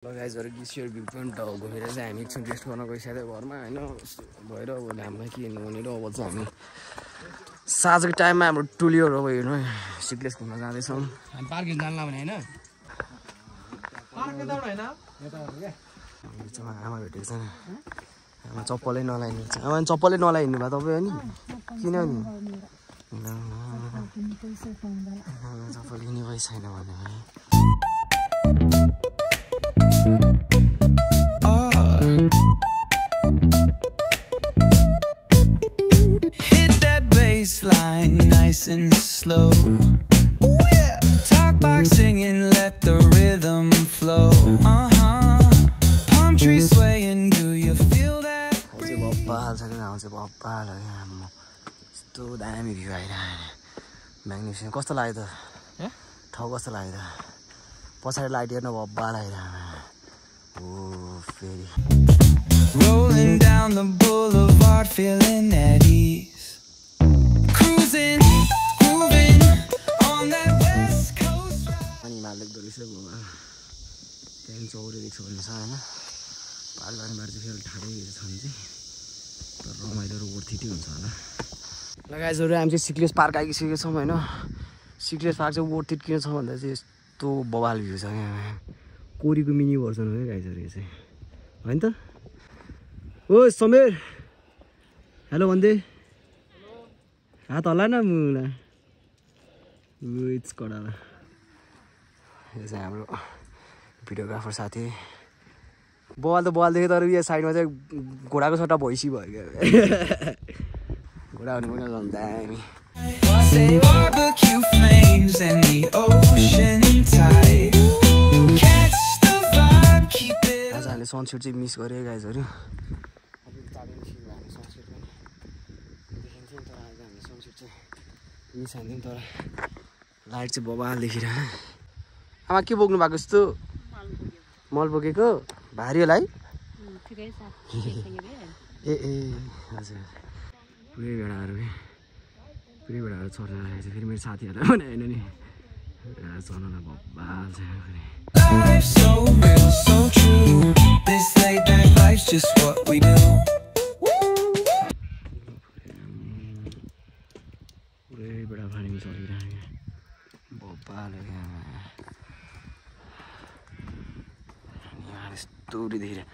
गाइजहरु गिसियर view point गएर चाहिँ हामी एकछिन रेस्ट गर्न गइसक्यो घरमा हैन भएर अब घाममा के हेर्नु भनेर अब चाहिँ हामी साँझको टाइममा हाम्रो टुलियोहरु अब हेर्नु सिक्लेस घुम्न जाँदैछौँ हामी पार्क जान्ला भने हैन पार्क त हैन यताहरु के आमा भेटेको छैन आमा चप्पलै नलाइनु आमा चप्पलै नलाइनु भए तपाईँ अनि किन नि चप्पल किन्ने पैसा छैन भने Hit that baseline nice and slow. Ooh, yeah. Talk box singing, let the rhythm flow. Palm tree swaying, do you feel that breeze? यस्तो दामी भ्यू आइरहेको म्याग्निफिसेन्ट कस्तो लाग्यो त ठाउँ कस्तो लाग्यो त पछाडि लाइट हेर्न भब्बा लागिरहेको फेरि Rolling down the boulevard, feeling at ease. Cruising, moving on that west coast. अनि हिमाल देख्दो रहेछ गोमा त्यहाँदेखि चौरी देख्छ भन्ने छ होइन पाहाड बारीबाट चाहिँ फेरि ठाडै छ भने चाहिँ तर रमाइलो र वर्थिटै हुन्छ होला ल गाइजहरु हामी चाहिँ सिक्लेस पार्क आइसकेको छौँ होइन सिक्लेस पार्क चाहिँ वर्थिट किन छ भन्दा चाहिँ यस्तो बवाल भ्यू छ यहाँ कोरीको मिनी भर्सन हो है गाइजहरु यो चाहिँ होइन त ओ समीर हेलो भन्दै हात हल्ला न मुला इट्स कडाला यो चाहिँ हाम्रो भिडियोग्राफर साथी बवाल त बवाल देख्यो तर यो साइडमा चाहिँ घोडाको सट्टा भैँसी भयो क्या घोडा हुनु पनि दामी Barbecue flames and the ocean tide. Catch the vibe, keep it. आज हामीले सनसेट चाहिँ मिस गऱ्यो गाइजहरु मिस हान्थ्यौँ तर लाइट चाहिँ बबाल देखिरह आमा के बोक्नु भएको जस्तो मल बोकेको भारी होला है ए हजुर पुरै भेडाहरू चढ्न लागेको छ फेरि मेरो साथीहरूलाई पनि होइन नि चढ्नलाई बबाल छ Life so real, so true. This laid back life's just what we do. पुरै भेडा पानीमा चढिरहेको बबाल यहाँ यस्तो देखिरह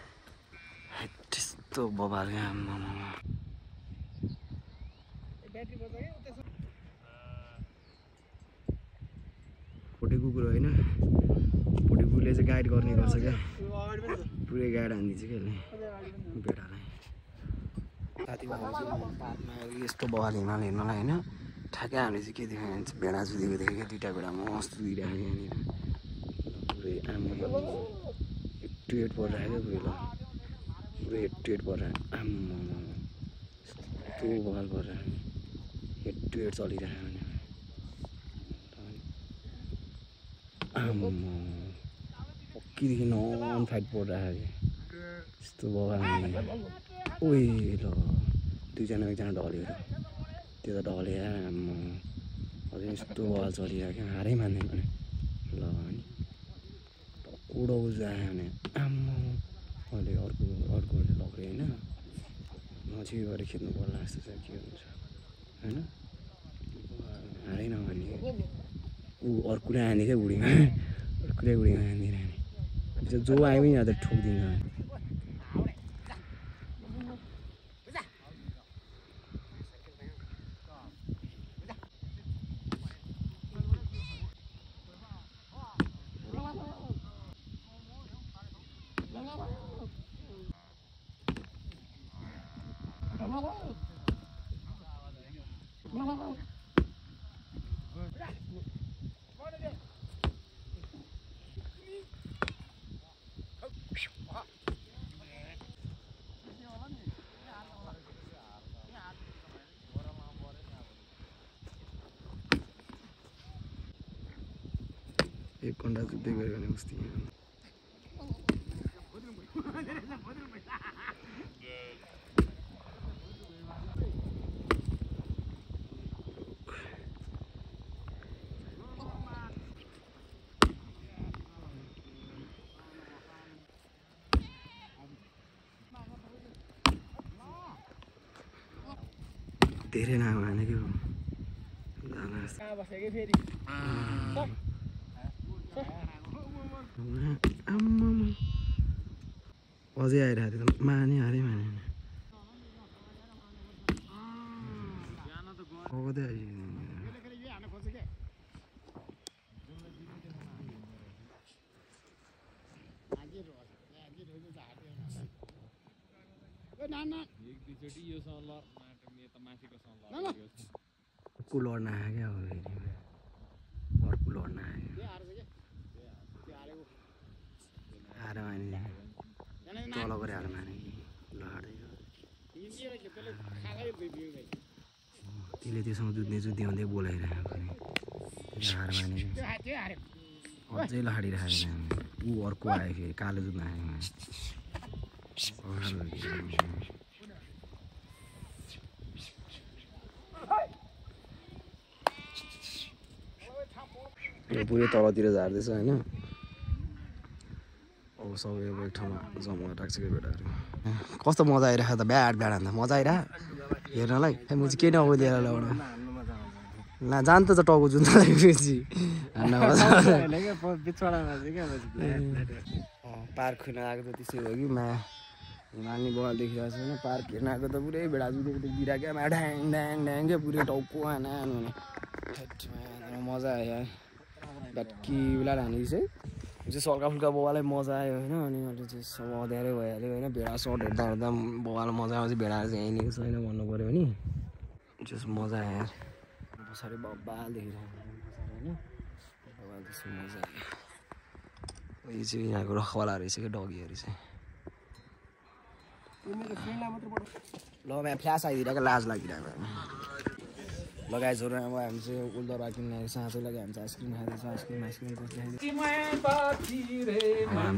त्यस्तो बबाल क्या भोटे कुकुर होइन भोटे कुकुरले चाहिँ गाइड गर्ने गर्छ क्या पुरै गाइड हानिदिन्छ क्या यसले भेडालाई साथीमा पार्कमा यस्तो बवाल हिमाल हेर्नलाई होइन ठ्याक्कै हामीले चाहिँ के देख्यो भने चाहिँ भेडा जुदिएको देख्यो क्या दुइटा भेडा मस्त दिइरहेको यहाँनिर पुरै आमा हेड टु हेड परिरहेको क्या पुरै हेड टु हेड परिरहेको आम्मा यस्तो बवाल परिरहेको हेड टु हेड चलिरहेको आम्मा पक्कीदेखि नन फाइट परिरहेको यस्तो बवाल ओइ ल दुईजना एकजना ढल्यो त्यो त ढल्यो आम्मा अझै यस्तो बवाल चलिरहेको क्या हारै मान्दैन भने ल अनि उडाउ जायो भने आम्मा अहिले अर्कोले लग्यो होइन नजिक गएर खेद्नु पर्ला जस्तो छ के हुन्छ होइन हारै नमान्ने ऊ अर्कोले हाने क्या बुढीमा अर्कोले बुढीमा हानिदिने जो आयो पनि यहाँ त ठोकिदिन्छ एक घन्टा जुत्दै गयो भने उस्तै धेरै नाम हाने के हो अझै आइरहेको थियो माने हारे माने लड्न आयो क्या अर्को लड्न आयो हार माने तल गरे हार माने त्यसले त्योसँग जुत्ने हुँदै बोलाइरहेको हार माने अझै लहाडिरहेको ऊ अर्को आयो फेरि कालो जुत्न आयो पुरै तलतिर झार्दैछ होइन अब सबै अब एक ठाउँमा जम्मा राख्छ क्या भेडाहरू कस्तो मजा आइरहेको त ब्याड अन्त मजा आइरह हेर्नलाई म चाहिँ केही नगो लिएर लगाउनु ल जान्छ त टाउको जुन लागेपछि पार्क खुल्न आएको त त्यसै हो कि हिमालनी बल देखिरहेको छ होइन पार्क हेर्न आएको त पुरै भेडा जुदेको बिराक्यो ढ्याङ ढ्याङ ढ्याङ क्या पुरै टाउको हाना मजा आयो यार भ्याट्की बेला हाने चाहिँ सल्का फुल्का बबालाई मजा आयो होइन अनि अहिले चाहिँ अँध्यारै भइहाल्यो होइन भेडा सर्ट हेर्दा बबालाई मजा आउँछ भेडाहरू चाहिँ हिँडेको छैन भन्नु पऱ्यो भने जस मजा आयो यार पछाडि बब्बाल देखिरहेको होइन बबाल त्यस्तो मजा आयो यो चाहिँ यहाँको रखवाला रहेछ क्या डगीहरू चाहिँ ल यहाँ फ्ल्यास आइदिरहेको लाज लागिरहेको लगाइसहरू अब हामी चाहिँ उल्दरा किन्न साँचै लगे हामी चाहिँ आइसक्रिम खाँदैछ आइसक्रिम हामी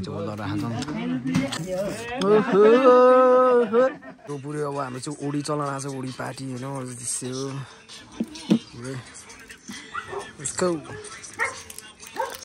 चाहिँ उल्दरा खान्छौँ त्यो पुरै अब हामी चाहिँ उडी चलाउन आएको छ उडी पार्टी होइन त्यस्तै हो